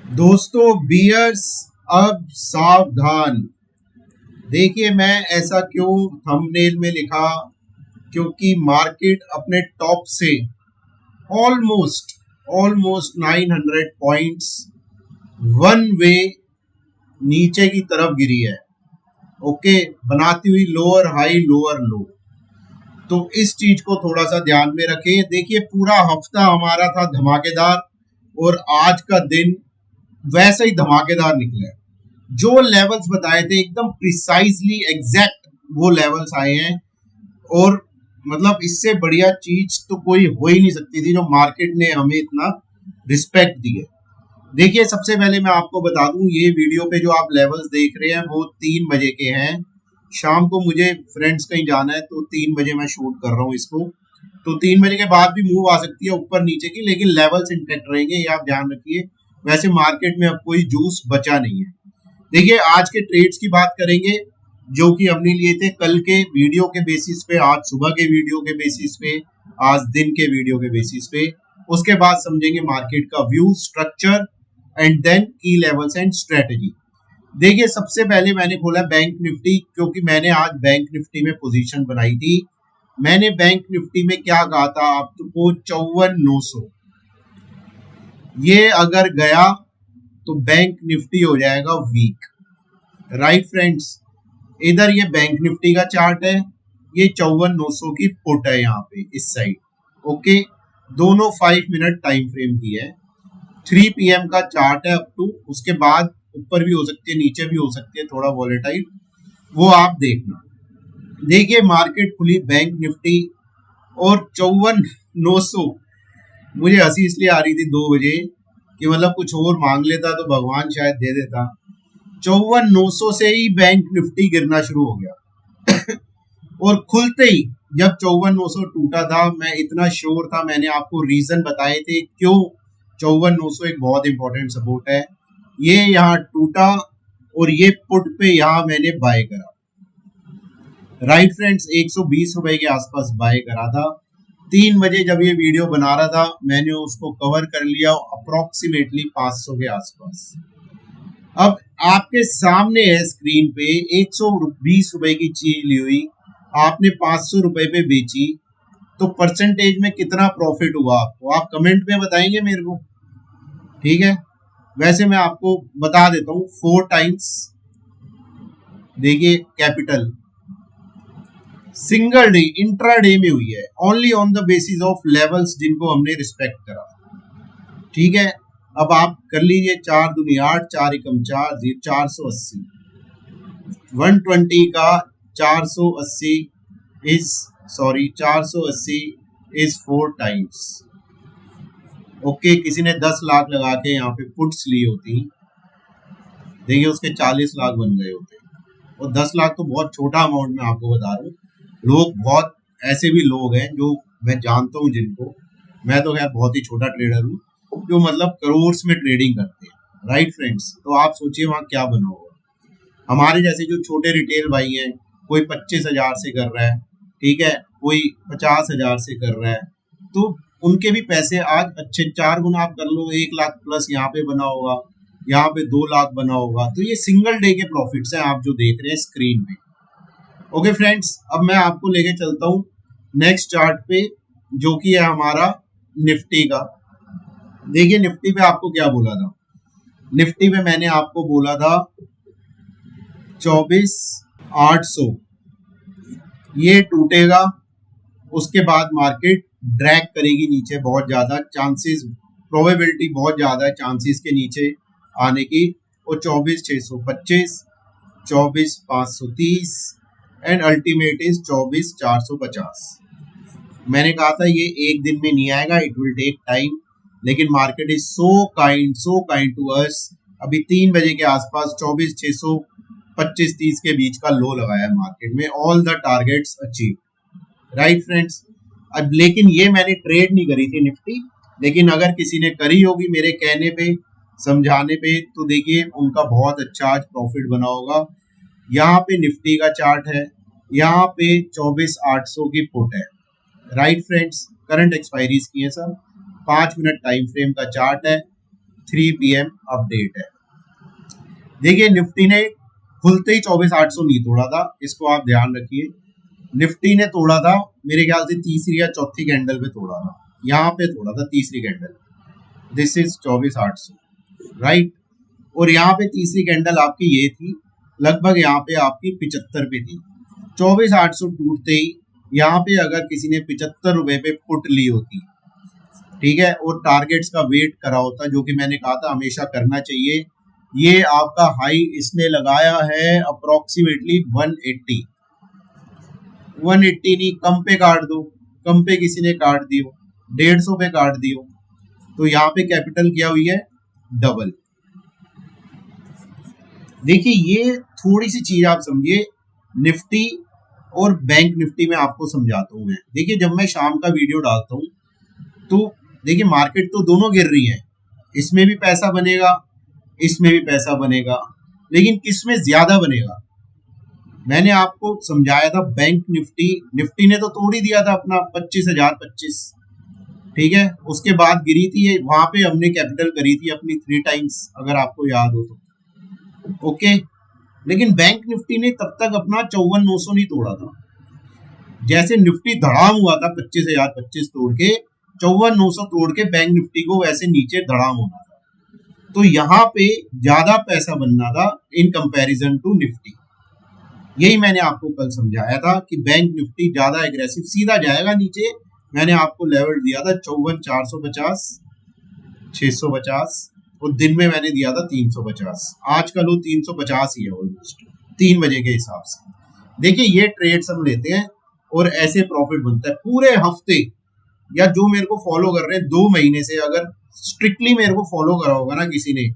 दोस्तों बियर्स अब सावधान। देखिए मैं ऐसा क्यों थंबनेल में लिखा, क्योंकि मार्केट अपने टॉप से almost almost 900 points one way नीचे की तरफ गिरी है। ओके, बनाती हुई लोअर हाई लोअर लो। तो इस चीज को थोड़ा सा ध्यान में रखें। देखिए पूरा हफ्ता हमारा था धमाकेदार और आज का दिन वैसे ही धमाकेदार निकला है। जो लेवल्स बताए थे एकदम प्रिसाइजली एग्जैक्ट वो लेवल्स आए हैं। और मतलब इससे बढ़िया चीज तो कोई हो ही नहीं सकती थी जो मार्केट ने हमें इतना रिस्पेक्ट दी है। देखिए सबसे पहले मैं आपको बता दूं, ये वीडियो पे जो आप लेवल्स देख रहे हैं वो 3 बजे के हैं। शाम को मुझे फ्रेंड्स कहीं जाना है तो 3 बजे मैं शूट कर रहा हूँ इसको। तो 3 बजे के बाद भी मूव आ सकती है ऊपर नीचे की, लेकिन लेवल्स इंटैक्ट रहेंगे, ये आप ध्यान रखिए। वैसे मार्केट में अब कोई जूस बचा नहीं है। देखिए आज के ट्रेड्स की बात करेंगे जो कि हमने लिए थे कल के वीडियो के बेसिस पे, आज सुबह के वीडियो के बेसिस पे, आज दिन के वीडियो के बेसिस पे। उसके बाद समझेंगे मार्केट का व्यू, स्ट्रक्चर एंड देन की लेवल्स एंड स्ट्रेटजी। देखिए सबसे पहले मैंने खोला बैंक निफ्टी, क्योंकि मैंने आज बैंक निफ्टी में पोजीशन बनाई थी। मैंने बैंक निफ्टी में क्या कहा था आपको, 54,900। ये अगर गया तो बैंक निफ्टी हो जाएगा वीक। राइट फ्रेंड्स, इधर ये बैंक निफ्टी का चार्ट है, ये 54,900 की पुट है यहाँ पे इस साइड। ओके, दोनों 5 मिनट टाइम फ्रेम की है। 3 PM का चार्ट है अप टू, उसके बाद ऊपर भी हो सकती है नीचे भी हो सकती है, थोड़ा वॉलेटाइल, वो आप देखना। देखिए मार्केट खुली बैंक निफ्टी और 54,900। मुझे हंसी इसलिए आ रही थी 2 बजे कि मतलब कुछ और मांग लेता तो भगवान शायद दे देता। 54,900 से ही बैंक निफ्टी गिरना शुरू हो गया और खुलते ही जब 54,900 टूटा था, मैं इतना श्योर था, मैंने आपको रीजन बताए थे क्यों 54,900 एक बहुत इंपॉर्टेंट सपोर्ट है। ये यहाँ टूटा और ये पुट पे यहाँ मैंने बाय करा। राइट फ्रेंड्स, 120 रुपए के आसपास बाय करा था। 3 बजे जब ये वीडियो बना रहा था मैंने उसको कवर कर लिया अप्रोक्सीमेटली 500 के आसपास। अब आपके सामने है स्क्रीन पे 120 रुपए की चीज ली हुई, आपने 500 रुपए पे बेची, तो परसेंटेज में कितना प्रॉफिट हुआ आपको, आप कमेंट में बताएंगे मेरे को, ठीक है। वैसे मैं आपको बता देता हूँ 4 टाइम्स। देखिए capital single day intra day में हुई है, only on the basis of levels जिनको हमने रिस्पेक्ट करा, ठीक है। अब आप कर लीजिए, 4 दूनी 8, 4 एकम 4, 480, 120 का 480 इज 480 इज 4 टाइम्स। ओके, किसी ने 10 लाख लगा के यहाँ पे पुट्स ली होती, देखिए उसके 40 लाख बन गए होते। और 10 लाख तो बहुत छोटा अमाउंट में आपको बता रहा हूँ। लोग बहुत ऐसे भी लोग हैं जो मैं जानता हूँ जिनको, मैं तो खैर बहुत ही छोटा ट्रेडर हूँ, जो मतलब करोड़ में ट्रेडिंग करते हैं। राइट फ्रेंड्स, तो आप सोचिए वहाँ क्या बना होगा। हमारे जैसे जो छोटे रिटेल भाई हैं, कोई 25,000 से कर रहा है, ठीक है, कोई 50,000 से कर रहा है, तो उनके भी पैसे आज अच्छे 4 गुना आप कर लो, 1 लाख प्लस यहाँ पे बना होगा, यहाँ पे 2 लाख बना होगा। तो ये सिंगल डे के प्रॉफिट्स हैं आप जो देख रहे हैं स्क्रीन पे। ओके फ्रेंड्स, अब मैं आपको लेके चलता हूँ नेक्स्ट चार्ट पे जो कि है हमारा निफ्टी का। देखिए निफ्टी पे आपको क्या बोला था, निफ्टी पे मैंने आपको बोला था 24,800 ये टूटेगा, उसके बाद मार्केट ड्रैग करेगी नीचे, बहुत ज्यादा चांसेस, प्रोबेबिलिटी बहुत ज्यादा है चांसेस के नीचे आने की। और 24,625, 24,530 एंड अल्टीमेट इज 24,450। मैंने कहा था ये एक दिन में नहीं आएगा, इट विल टेक टाइम, लेकिन market is so kind to us. अभी 3 बजे के आसपास 24,625-30 के बीच का लो लगाया है मार्केट में, all the targets achieve. Right friends, अब लेकिन ये मैंने ट्रेड नहीं करी थी निफ्टी, लेकिन अगर किसी ने करी होगी मेरे कहने पे, समझाने पे, तो देखिए उनका बहुत अच्छा आज प्रॉफिट बना होगा। यहाँ पे निफ्टी का चार्ट है, यहाँ पे 24,800 की पुट है। राइट फ्रेंड्स, करंट एक्सपायरीज की है सर, 5 मिनट टाइम फ्रेम का चार्ट है, 3 PM अपडेट है। देखिए निफ्टी ने खुलते ही 24,800 नहीं तोड़ा था, इसको आप ध्यान रखिए। निफ्टी ने तोड़ा था मेरे ख्याल से तीसरी या चौथी कैंडल पे तोड़ा था, यहाँ पे तोड़ा था तीसरी कैंडल, दिस इज 24,800 राइट। और यहाँ पे तीसरी कैंडल आपकी ये थी, लगभग यहाँ पे आपकी 75 पे थी। 24,800 टूटते ही यहाँ पे अगर किसी ने 75 रुपए पे पुट ली होती, ठीक है, और टारगेट्स का वेट करा होता, जो कि मैंने कहा था हमेशा करना चाहिए। ये आपका हाई इसने लगाया है अप्रोक्सीमेटली 180 नहीं, कम पे काट दो, कम पे किसी ने काट दियो, 150 पे काट दियो, तो यहाँ पे कैपिटल क्या हुई है, डबल। देखिए ये थोड़ी सी चीज आप समझिए, निफ्टी और बैंक निफ्टी में आपको समझाता हूँ मैं। देखिए जब मैं शाम का वीडियो डालता हूँ तो देखिए मार्केट तो दोनों गिर रही है, इसमें भी पैसा बनेगा, इसमें भी पैसा बनेगा, लेकिन किसमें ज्यादा बनेगा। मैंने आपको समझाया था बैंक निफ्टी ने तो तोड़ ही दिया था अपना 25,025, ठीक है, उसके बाद गिरी थी, वहां पे हमने कैपिटल करी थी अपनी 3 टाइम्स, अगर आपको याद हो तो, ओके। लेकिन बैंक निफ्टी ने तब तक अपना 54,900 नहीं तोड़ा था। जैसे निफ्टी धड़ाम हुआ था 25,025 तोड़ के, 54,900 तोड़ के बैंक निफ्टी को वैसे नीचे धड़ाम होना था। तो यहाँ पे ज्यादा पैसा बनना था इन कंपैरिजन टू निफ्टी। यही मैंने आपको कल समझाया था कि बैंक निफ्टी ज्यादा एग्रेसिव सीधा जाएगा नीचे। मैंने आपको लेवल दिया था 54,450, 650, और दिन में मैंने दिया था 350। आज का लो 350 ही है ऑलमोस्ट 3 बजे के हिसाब से। देखिए ये ट्रेड्स हम लेते हैं और ऐसे प्रॉफिट बनता है पूरे हफ्ते। या जो मेरे को फॉलो कर रहे हैं 2 महीने से, अगर स्ट्रिक्टली मेरे को फॉलो करा होगा ना किसी ने,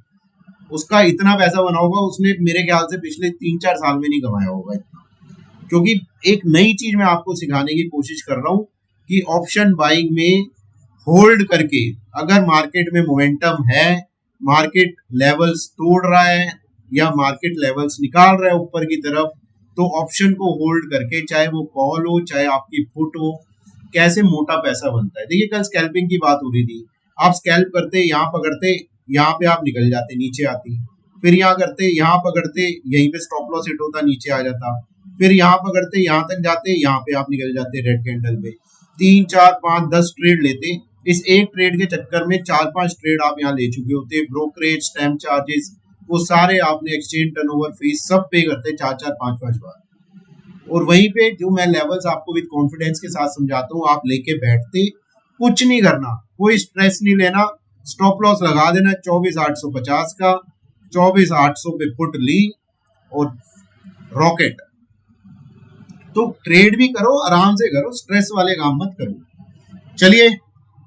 उसका इतना पैसा बना होगा, उसने मेरे ख्याल से पिछले 3-4 साल में नहीं कमाया होगा इतना। क्योंकि एक नई चीज मैं आपको सिखाने की कोशिश कर रहा हूँ कि ऑप्शन बाइंग में होल्ड करके, अगर मार्केट में मोमेंटम है, मार्केट लेवल्स तोड़ रहा है या मार्केट लेवल्स निकाल रहा है ऊपर की तरफ, तो ऑप्शन को होल्ड करके, चाहे वो कॉल हो चाहे आपकी पुट हो, कैसे मोटा पैसा बनता है। देखिए कल स्कैल्पिंग की बात हो रही थी, आप स्कैल्प करते, यहाँ पकड़ते, यहाँ पे आप निकल जाते, नीचे आती, फिर यहाँ करते, यहाँ पकड़ते, यहीं पे स्टॉप लॉस हिट होता, नीचे आ जाता, फिर यहाँ पकड़ते, यहाँ तक जाते, यहाँ पे आप निकल जाते रेड कैंडल पे। 3, 4, 5, 10 ट्रेड लेते, इस एक ट्रेड के चक्कर में 4-5 ट्रेड आप यहाँ ले चुके होते, ब्रोकरेज, स्टैम्प चार्जेस, वो सारे आपने एक्सचेंज टर्नओवर फीस सब पे करते 4-4, 5-5 बार। और वहीं पे जो मैं लेवल्स आपको विद कॉन्फिडेंस के साथ समझाता हूँ, आप लेके बैठते, कुछ नहीं करना, कोई स्ट्रेस नहीं लेना, स्टॉप लॉस लगा देना 24,850 का, 24,800 पे पुट ली और रॉकेट। तो ट्रेड भी करो, आराम से करो, स्ट्रेस वाले काम मत करो। चलिए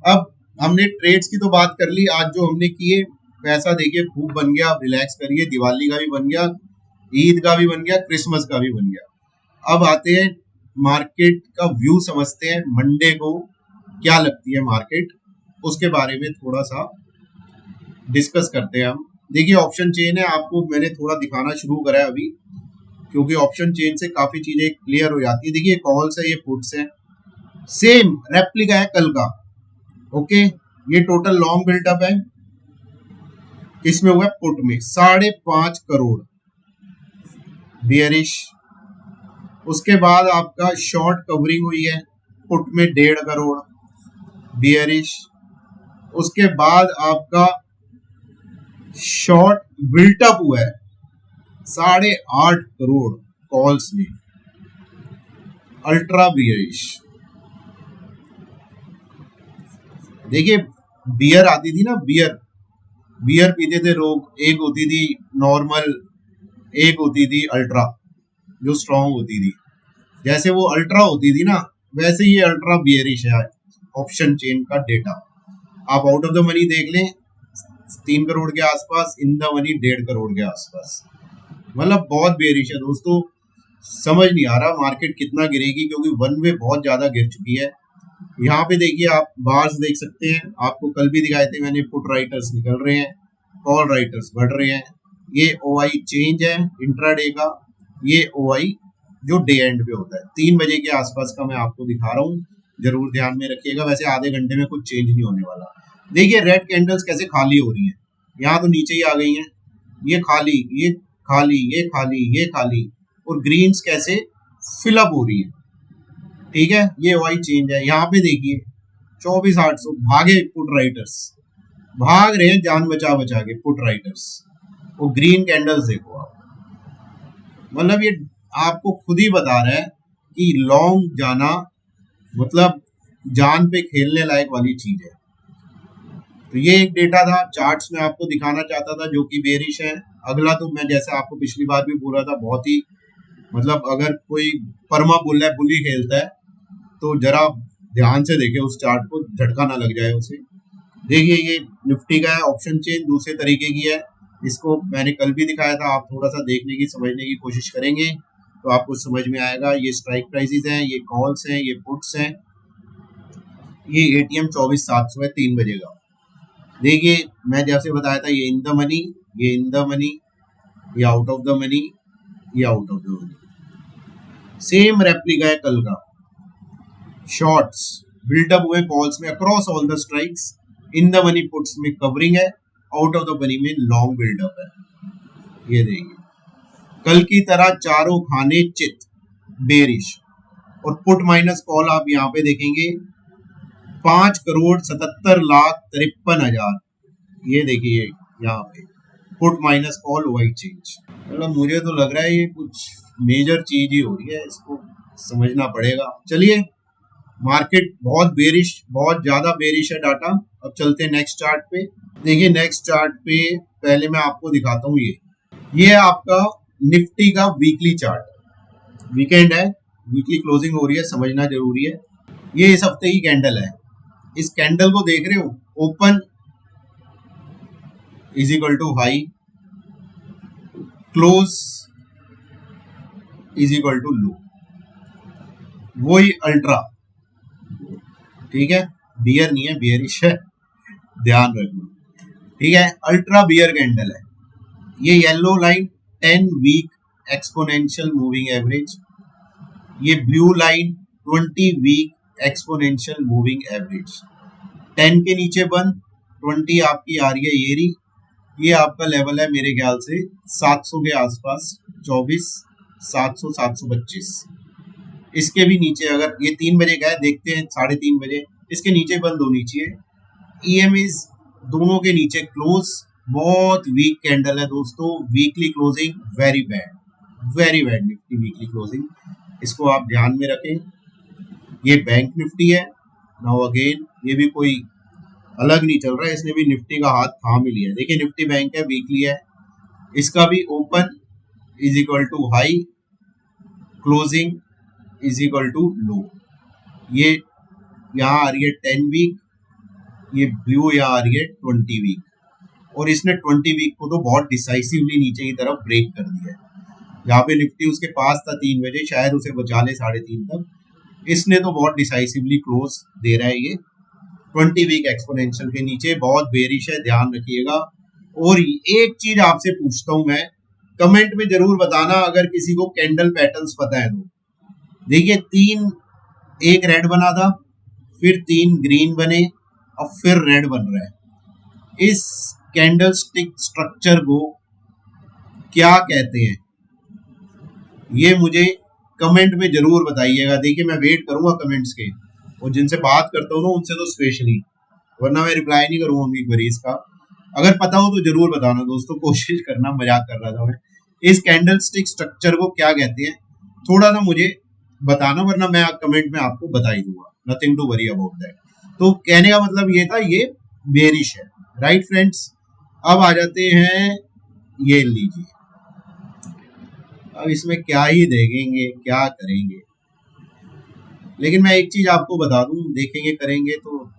अब हमने ट्रेड्स की तो बात कर ली, आज जो हमने किए पैसा देखिए खूब बन गया, रिलैक्स करिए, दिवाली का भी बन गया, ईद का भी बन गया, क्रिसमस का भी बन गया। अब आते हैं मार्केट का व्यू समझते हैं, मंडे को क्या लगती है मार्केट, उसके बारे में थोड़ा सा डिस्कस करते हैं हम। देखिए ऑप्शन चेन है, आपको मैंने थोड़ा दिखाना शुरू करा है अभी, क्योंकि ऑप्शन चेन से काफी चीजें क्लियर हो जाती है। देखिए कॉल्स है, ये पुट्स है, सेम रेप्लिका है कल का, ओके। ये टोटल लॉन्ग बिल्टअप है, इसमें हुआ पुट में 5.5 करोड़ बियरिश। उसके बाद आपका शॉर्ट कवरिंग हुई है पुट में 1.5 करोड़ बियरिश। उसके बाद आपका शॉर्ट बिल्टअप हुआ है 8.5 करोड़ कॉल्स में, अल्ट्रा बियरिश। देखिए बियर आती थी ना, बियर पीते थे लोग, एक होती थी नॉर्मल, एक होती थी अल्ट्रा जो स्ट्रॉन्ग होती थी। जैसे वो अल्ट्रा होती थी ना, वैसे ये अल्ट्रा बियरिश है ऑप्शन चेन का डेटा। आप आउट ऑफ द मनी देख लें 3 करोड़ के आसपास, इन द मनी 1.5 करोड़ के आसपास, मतलब बहुत बियरिश है दोस्तों। समझ नहीं आ रहा मार्केट कितना गिरेगी, क्योंकि वन वे बहुत ज्यादा गिर चुकी है। यहाँ पे देखिए आप बार्स देख सकते हैं, आपको कल भी दिखाए थे मैंने, पुट राइटर्स निकल रहे हैं, कॉल राइटर्स बढ़ रहे हैं। ये ओआई चेंज है इंट्राडे का, ये ओआई जो डे एंड पे होता है 3 बजे के आसपास का मैं आपको दिखा रहा हूँ, जरूर ध्यान में रखिएगा। वैसे आधे घंटे में कुछ चेंज नहीं होने वाला। देखिए रेड कैंडल्स कैसे खाली हो रही हैं, यहाँ तो नीचे ही आ गई हैं, ये खाली, ये खाली, ये खाली, ये खाली, और ग्रीन्स कैसे फिलअप हो रही है। ठीक है, ये वाई चेंज है। यहाँ पे देखिए 24,800 भागे पुट राइटर्स, भाग रहे हैं जान बचा बचा के पुट राइटर्स। वो ग्रीन कैंडल्स देखो आप, मतलब ये आपको खुद ही बता रहा है कि लॉन्ग जाना मतलब जान पे खेलने लायक वाली चीज है। तो ये एक डेटा था, चार्ट्स में आपको दिखाना चाहता था जो कि बेरिश है। अगला तो मैं जैसे आपको पिछली बार भी बोल रहा था, बहुत ही मतलब अगर कोई परमा बुल है, बुली खेलता है, तो जरा ध्यान से देखे उस चार्ट को, झटका ना लग जाए उसे। देखिए ये निफ्टी का है, ऑप्शन चेन दूसरे तरीके की है, इसको मैंने कल भी दिखाया था। आप थोड़ा सा देखने की समझने की कोशिश करेंगे तो आपको समझ में आएगा। ये स्ट्राइक प्राइसेस हैं, ये कॉल्स हैं, ये पुट्स हैं। ये एटीएम 24,700 है 3 बजे का। देखिए मैं जैसे बताया था, ये इन द मनी, ये इन द मनी, ये आउट ऑफ द मनी, ये out of the money. Same replica है कल का। शॉर्ट्स बिल्डअप हुए कॉल्स में across all the strikes, in the money puts में कवरिंग है, आउट ऑफ द मनी में लॉन्ग बिल्डअप है। ये देखिए कल की तरह चारों खाने चित बेरिश, और पुट माइनस कॉल आप यहाँ पे देखेंगे 5,77,53,53,000। ये देखिए यहाँ पे put minus call white change. मतलब मुझे तो लग रहा है ये कुछ मेजर चीज ही हो रही है, इसको समझना पड़ेगा। चलिए, मार्केट बहुत बेरिश, बहुत ज्यादा बेरिश है डाटा। अब चलते हैं नेक्स्ट चार्ट पे। देखिए नेक्स्ट चार्ट पे पहले मैं आपको दिखाता हूँ, ये आपका निफ्टी का वीकली चार्ट। वीकेंड है, वीकली क्लोजिंग हो रही है, समझना जरूरी है। ये इस हफ्ते की कैंडल है। इस कैंडल को देख रहे हो, open is equal to high, close is equal to low, वही अल्ट्रा। ठीक है, बियर नहीं है, बियरिश है, ध्यान रखना। ठीक है, अल्ट्रा बियर कैंडल है। ये yellow line 10 week exponential moving average, ये blue line 20 week exponential moving average. 10 के नीचे बंद, 20 आपकी आ रही है येरी। ये आपका लेवल है मेरे ख्याल से 700 के आसपास, 24, 700, 725। इसके भी नीचे अगर ये 3 बजे का है, देखते हैं 3:30 बजे, इसके नीचे बंद होनी चाहिए। ईएमएस दोनों के नीचे क्लोज, बहुत वीक कैंडल है दोस्तों। Weekly closing very bad, very bad Nifty weekly closing, इसको आप ध्यान में रखें। ये बैंक निफ्टी है। नाउ अगेन ये भी कोई अलग नहीं चल रहा है, इसने भी निफ्टी का हाथ थाम ही लिया। देखिए निफ्टी बैंक है, वीकली है, इसका भी open is equal to high, closing is equal to low. ये यहाँ आ रही है 10 वीक, ये ब्लू यहाँ आ रही है 20 वीक, और इसने 20 वीक को तो बहुत डिसाइसिवली नीचे की तरफ ब्रेक कर दिया है। यहाँ पे निफ्टी उसके पास था 3 बजे, शायद उसे बचा ले 3:30 तक, इसने तो बहुत डिसाइसिवली क्लोज दे रहा है। ये 20 वीक एक्सपोनेंशियल के नीचे बहुत बेरिश है, ध्यान रखिएगा। और एक चीज आपसे पूछता हूं मैं, कमेंट में जरूर बताना अगर किसी को कैंडल पैटर्न्स पता है तो। देखिए 3 एक रेड बना था, फिर 3 ग्रीन बने, अब फिर रेड बन रहा है। इस कैंडल स्टिक स्ट्रक्चर को क्या कहते हैं, ये मुझे कमेंट में जरूर बताइएगा। देखिए मैं वेट करूंगा कमेंट्स के, और जिनसे बात करता हूँ ना उनसे तो स्पेशली, वरना मैं रिप्लाई नहीं करूंगा उनकी क्वेरीज का। अगर पता हो तो जरूर बताना दोस्तों, कोशिश करना, मजाक कर रहा था मैं। इस कैंडल स्टिक स्ट्रक्चर को क्या कहते हैं थोड़ा सा मुझे बताना, वरना मैं कमेंट में आपको बता ही दूंगा। Nothing to worry about that. तो कहने का मतलब ये था, ये बेरिश है, राइट फ्रेंड्स। अब आ जाते हैं, ये लीजिए, अब इसमें क्या ही देखेंगे, क्या करेंगे। लेकिन मैं एक चीज आपको बता दूं, देखेंगे करेंगे तो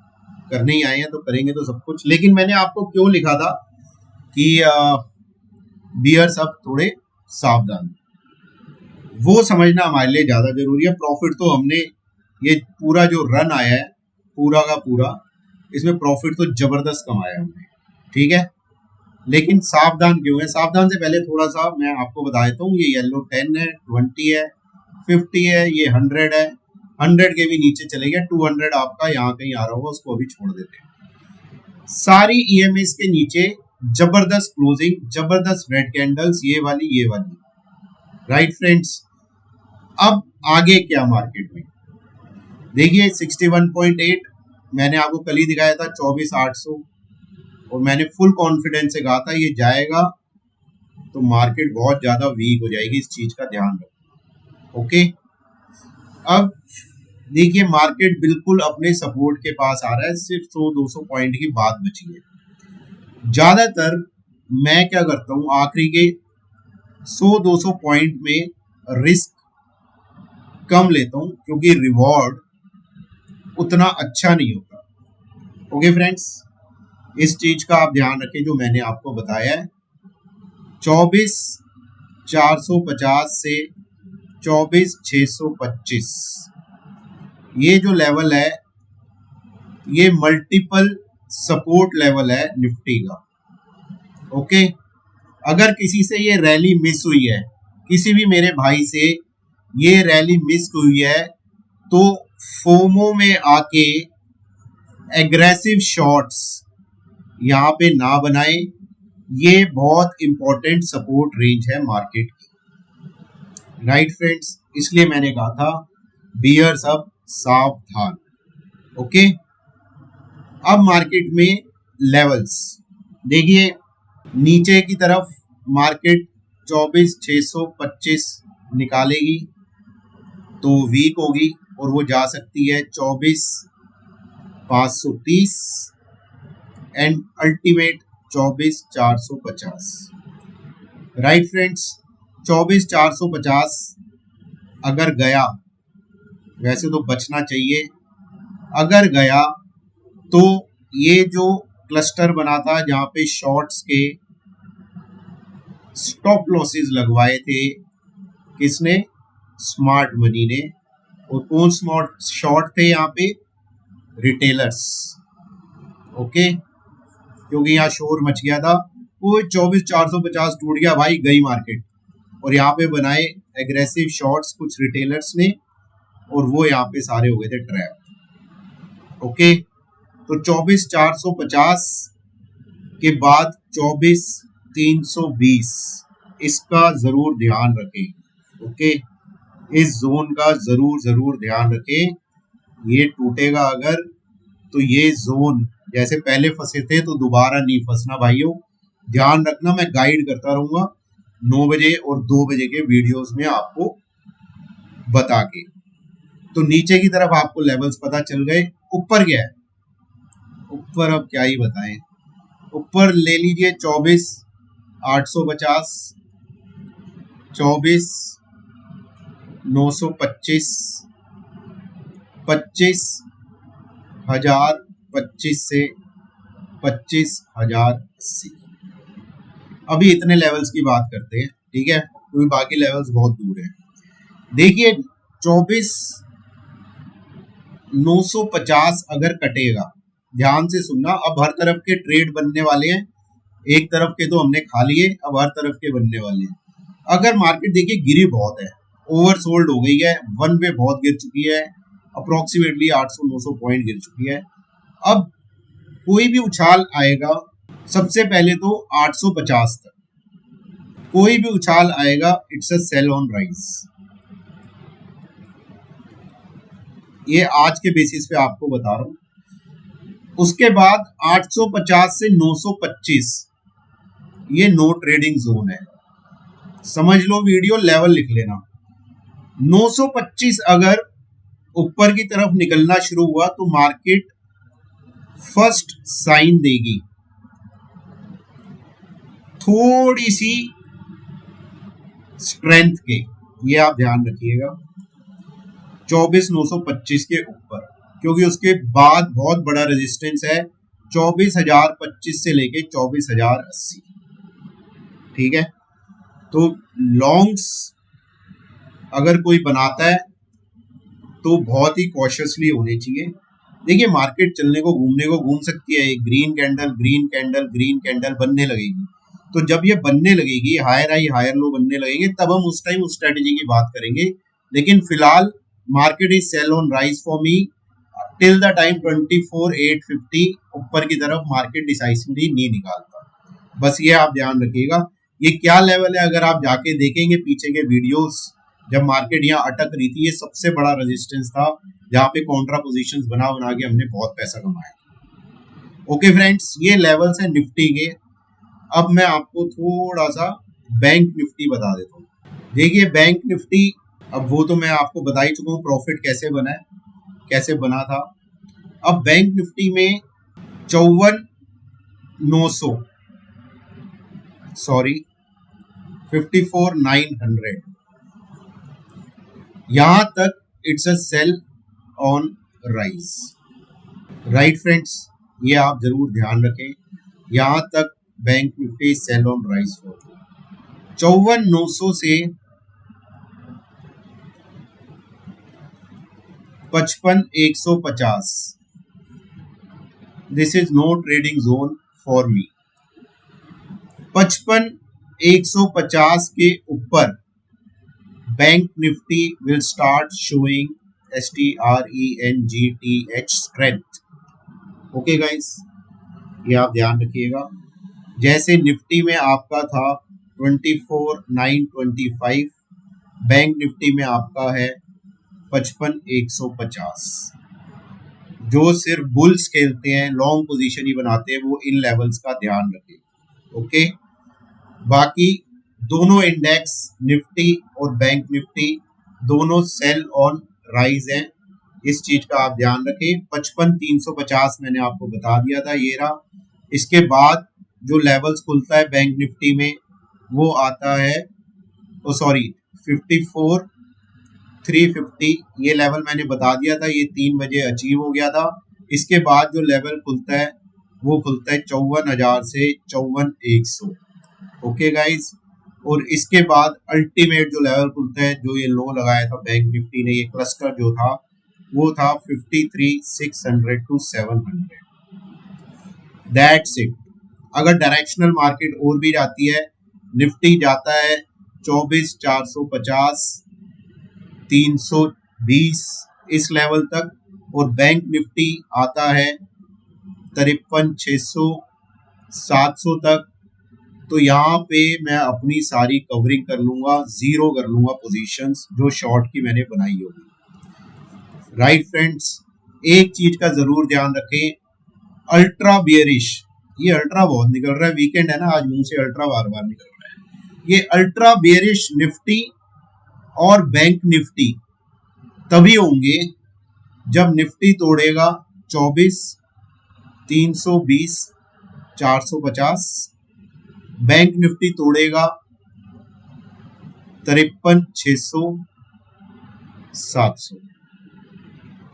करने ही आए हैं, तो करेंगे तो सब कुछ। लेकिन मैंने आपको क्यों लिखा था कि बियर्स अब थोड़े सावधान, वो समझना हमारे लिए ज्यादा जरूरी है। प्रॉफिट तो हमने, ये पूरा जो रन आया है पूरा का पूरा, इसमें प्रॉफिट तो जबरदस्त कमाया हमने, ठीक है। लेकिन सावधान क्यों है, सावधान से पहले थोड़ा सा मैं आपको बता देता हूँ। ये येलो 10 है, 20 है, 50 है, ये 100 है। 100 के भी नीचे चले गया, 200 आपका यहाँ कहीं आ रहा होगा, उसको अभी छोड़ देते हैं। सारी ईएमएस के नीचे जबरदस्त क्लोजिंग, जबरदस्त रेड कैंडल्स, ये वाली राइट फ्रेंड्स। अब आगे क्या मार्केट में देखिए 61.8 मैंने आपको कल ही दिखाया था 24,800 और मैंने फुल कॉन्फिडेंस से कहा था ये जाएगा तो मार्केट बहुत ज्यादा वीक हो जाएगी, इस चीज का ध्यान रखो। ओके, अब देखिए मार्केट बिल्कुल अपने सपोर्ट के पास आ रहा है, सिर्फ 100-200 पॉइंट की बात बची है। ज्यादातर मैं क्या करता हूं, आखिरी के 100-200 पॉइंट में रिस्क कम लेता हूं क्योंकि रिवॉर्ड उतना अच्छा नहीं होता। ओके फ्रेंड्स, इस चीज का आप ध्यान रखें जो मैंने आपको बताया है। 24,450 से 24,625 ये जो लेवल है ये मल्टीपल सपोर्ट लेवल है निफ्टी का। ओके, अगर किसी से ये रैली मिस हुई है, किसी भी मेरे भाई से ये रैली मिस हुई है, तो फोमो में आके एग्रेसिव शॉट्स यहाँ पे ना बनाए। ये बहुत इंपॉर्टेंट सपोर्ट रेंज है मार्केट की, राइट फ्रेंड्स। इसलिए मैंने कहा था बियर्स अब सावधान। ओके, अब मार्केट में लेवल्स देखिए, नीचे की तरफ मार्केट 24,625 निकालेगी तो वीक होगी और वो जा सकती है 24,530 एंड अल्टीमेट 24,450। राइट फ्रेंड्स, 24,450 अगर गया, वैसे तो बचना चाहिए, अगर गया तो ये जो क्लस्टर बना था जहां पे शॉर्ट्स के स्टॉप लॉसेस लगवाए थे किसने, स्मार्ट मनी ने। और कौन स्मार्ट शॉर्ट थे यहाँ पे, रिटेलर्स। ओके, क्योंकि यहाँ शोर मच गया था, वो 24,450 टूट गया भाई, गई मार्केट। और यहाँ पे बनाए एग्रेसिव शॉर्ट्स कुछ रिटेलर्स ने और वो यहाँ पे सारे हो गए थे ट्रैप। ओके, तो 24,450 के बाद 24,320 इसका जरूर ध्यान रखें। ओके, इस जोन का जरूर ध्यान रखें। ये टूटेगा अगर, तो ये जोन जैसे पहले फंसे थे तो दोबारा नहीं फंसना भाइयों, ध्यान रखना। मैं गाइड करता रहूंगा 9 बजे और 2 बजे के वीडियोस में आपको बता के। तो नीचे की तरफ आपको लेवल्स पता चल गए। ऊपर क्या है, ऊपर अब क्या ही बताएं। ऊपर ले लीजिए 24,850, 24,925, 25,025 से 25,080। अभी इतने लेवल्स की बात करते हैं, ठीक है, क्योंकि बाकी लेवल्स बहुत दूर है। देखिए 24,950 अगर कटेगा, ध्यान से सुनना, अब हर तरफ के ट्रेड बनने वाले हैं, एक तरफ के तो हमने खा लिए, अब हर तरफ के बनने वाले हैं। अगर मार्केट देखिए गिरी बहुत है, ओवरसोल्ड हो गई है, वन वे बहुत गिर चुकी है, अप्रोक्सीमेटली 800-900 पॉइंट गिर चुकी है। अब कोई भी उछाल आएगा, सबसे पहले तो 850 तक कोई भी उछाल आएगा, it's a sell on rise. ये आज के बेसिस पे आपको बता रहा हूं। उसके बाद 850 से 925 ये नो ट्रेडिंग जोन है, समझ लो, वीडियो लेवल लिख लेना। 925 अगर ऊपर की तरफ निकलना शुरू हुआ तो मार्केट फर्स्ट साइन देगी थोड़ी सी स्ट्रेंथ के, ये आप ध्यान रखिएगा 24,925 के ऊपर, क्योंकि उसके बाद बहुत बड़ा रेजिस्टेंस है 24,025 से लेके 24,080। ठीक है, तो लॉन्ग्स अगर कोई बनाता है तो बहुत ही कॉशियसली होने चाहिए। देखिए मार्केट चलने को घूमने को घूम सकती है, green candle green candle green candle बनने लगेगी, तो जब ये बनने लगेगी, हायर हाई हायर लो बनने लगेंगे, तब हम उस टाइम उस स्ट्रेटेजी की बात करेंगे। लेकिन फिलहाल market is sell on rise for me till the time 24,850 ऊपर की तरफ मार्केट डिसाइसिवली नहीं निकालता। बस ये आप ध्यान रखिएगा। ये क्या लेवल है, अगर आप जाके देखेंगे पीछे के वीडियोस, जब मार्केट यहाँ अटक रही थी, ये सबसे बड़ा रेजिस्टेंस था जहाँ पे कॉन्ट्रा पोजीशंस बना बना के हमने बहुत पैसा कमाया। ओके फ्रेंड्स, ये लेवल्स है निफ्टी के। अब मैं आपको थोड़ा सा बैंक निफ्टी बता देता हूँ। देखिए बैंक निफ्टी, अब वो तो मैं आपको बता ही चुका हूँ प्रॉफिट कैसे बना है, कैसे बना था। अब बैंक निफ्टी में 54,900 सॉरी 54,900 यहां तक it's a sell on rise. Right friends, ये आप जरूर ध्यान रखें, यहां तक bank Nifty cell on rise for 54,900 से 55,150। This is no trading zone for me. 55,150 के ऊपर bank Nifty will start showing STRENGTH strength. Okay guys, ये आप ध्यान रखिएगा। जैसे निफ्टी में आपका था 24,925, बैंक निफ्टी में आपका है 55,150। जो सिर्फ बुल्स खेलते हैं, लॉन्ग पोजीशन ही बनाते हैं, वो इन लेवल्स का ध्यान रखें। ओके, बाकी दोनों इंडेक्स निफ्टी और बैंक निफ्टी दोनों सेल ऑन राइज हैं, इस चीज का आप ध्यान रखें। 55,350 मैंने आपको बता दिया था, ये रहा। इसके बाद जो लेवल्स खुलता है बैंक निफ्टी में वो आता है, ओ सॉरी 54,350, ये लेवल मैंने बता दिया था, ये 3 बजे अचीव हो गया था। इसके बाद जो लेवल खुलता है वो खुलता है 54,000 से 54,100। ओके गाइज, और इसके बाद अल्टीमेट जो लेवल खुलता है, जो ये लो लगाया था बैंक निफ्टी ने, ये क्लस्टर जो था वो था 53,600 टू 700। That's it. अगर डायरेक्शनल मार्केट और भी जाती है, निफ्टी जाता है 24,450 320 इस लेवल तक, और बैंक निफ्टी आता है 53,600 700 तक। तो यहाँ पे मैं अपनी सारी कवरिंग कर लूंगा, जीरो कर लूंगा पोजीशंस जो शॉर्ट की मैंने बनाई होगी। राइट फ्रेंड्स, एक चीज का जरूर ध्यान रखें, अल्ट्रा बियरिश, ये अल्ट्रा बहुत निकल रहा है, वीकेंड है ना, आज मुंह से अल्ट्रा बार बार निकल रहा है। ये अल्ट्रा बियरिश निफ्टी और बैंक निफ्टी तभी होंगे जब निफ्टी तोड़ेगा 24,320 450, बैंक निफ्टी तोड़ेगा 53,600 700।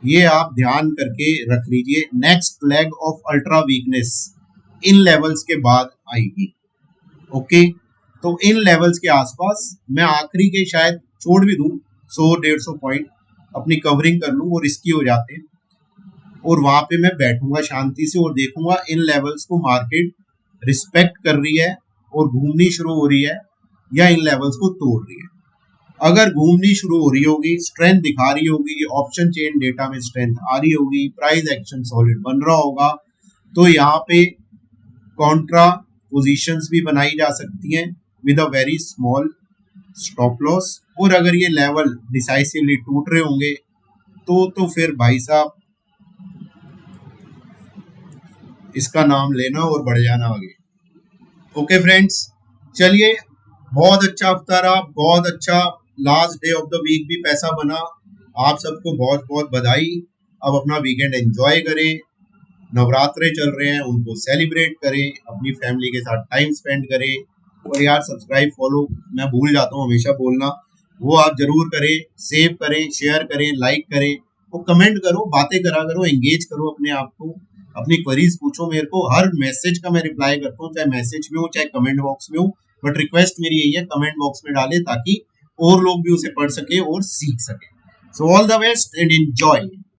ये आप ध्यान करके रख लीजिए। Next leg of ultra weakness in levels के बाद आएगी। ओके, तो इन लेवल्स के आसपास मैं आखिरी के शायद छोड़ भी दूं 100-150 पॉइंट, अपनी कवरिंग कर लूं, वो रिस्की हो जाते हैं, और वहां पे मैं बैठूंगा शांति से और देखूंगा इन लेवल्स को मार्केट रिस्पेक्ट कर रही है और घूमनी शुरू हो रही है या इन लेवल्स को तोड़ रही है। अगर घूमनी शुरू हो रही होगी, स्ट्रेंथ दिखा रही होगी, ऑप्शन चेन डेटा में स्ट्रेंथ आ रही होगी, प्राइस एक्शन सॉलिड बन रहा होगा, तो यहाँ पे कॉन्ट्रा पोजीशंस भी बनाई जा सकती हैं with a very small stop loss. और अगर ये लेवल डिसाइसिवली टूट रहे होंगे तो फिर भाई साहब इसका नाम लेना और बढ़ जाना आगे। ओके फ्रेंड्स, चलिए, बहुत अच्छा हफ्ता रहा, बहुत अच्छा last day of the week भी पैसा बना। आप सबको बहुत बहुत बधाई। अब अपना वीकेंड एंजॉय करें, नवरात्रे चल रहे हैं उनको सेलिब्रेट करें, अपनी फैमिली के साथ टाइम स्पेंड करें। और यार सब्सक्राइब फॉलो मैं भूल जाता हूँ हमेशा बोलना, वो आप जरूर करें, सेव करें, शेयर करें, लाइक करें, वो कमेंट करो, बातें करा करो, एंगेज करो अपने आप को, अपनी क्वेरीज पूछो मेरे को। हर मैसेज का मैं रिप्लाई करता हूँ, चाहे मैसेज में हो चाहे कमेंट बॉक्स में हो, बट रिक्वेस्ट मेरी यही है कमेंट बॉक्स में डालें ताकि और लोग भी उसे पढ़ सके और सीख सके। So all the best and enjoy.